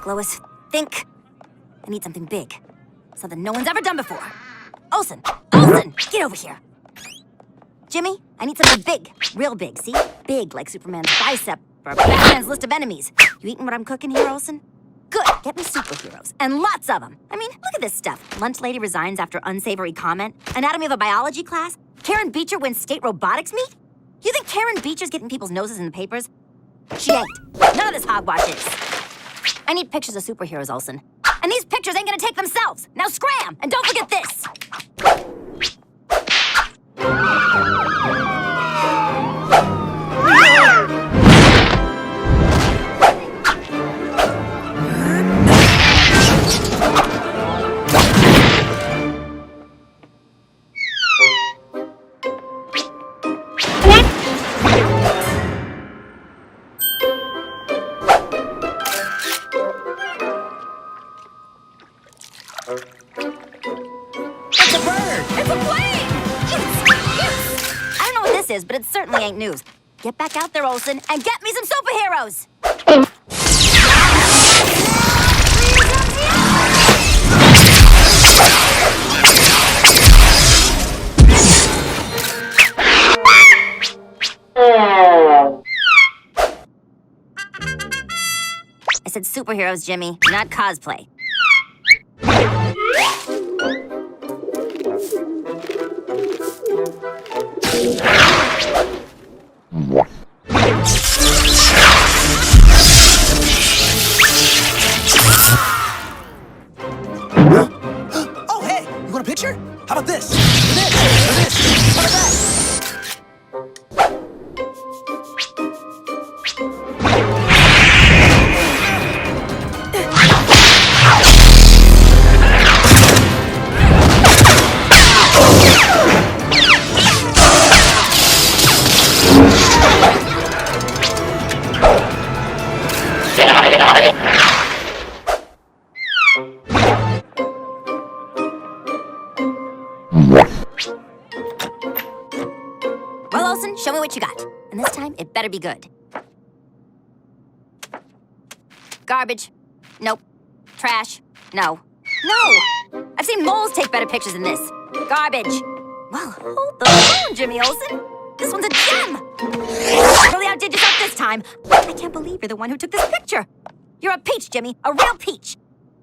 Lois. Think. I need something big. Something no one's ever done before. Olsen! Olsen! Get over here! Jimmy, I need something big. Real big, see? Big, like Superman's bicep or Batman's list of enemies. You eating what I'm cooking here, Olsen? Good, get me superheroes, and lots of them. I mean, look at this stuff. Lunch lady resigns after unsavory comment. Anatomy of a biology class. Karen Beecher wins state robotics meet. You think Karen Beecher's getting people's noses in the papers? She ain't. None of this hogwash is. I need pictures of superheroes, Olsen. And these pictures ain't gonna take themselves. Now scram, and don't forget this. It's a bird! It's a plane! Yes! I don't know what this is, but it certainly ain't news. Get back out there, Olsen, and get me some superheroes! I said superheroes, Jimmy, not cosplay. Oh, hey! You want a picture? How about this? Or this? Or this? How about that? Well, Olsen, show me what you got. And this time, it better be good. Garbage. Nope. Trash. No. No! I've seen moles take better pictures than this. Garbage. Well, hold the phone, Jimmy Olsen. This one's a gem! You really outdid yourself this time. I can't believe you're the one who took this picture. You're a peach, Jimmy. A real peach.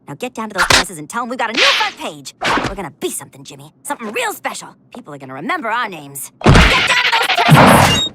Now get down to those presses and tell them we've got a new front page. We're gonna be something, Jimmy. Something real special. People are gonna remember our names. Get down to those presses!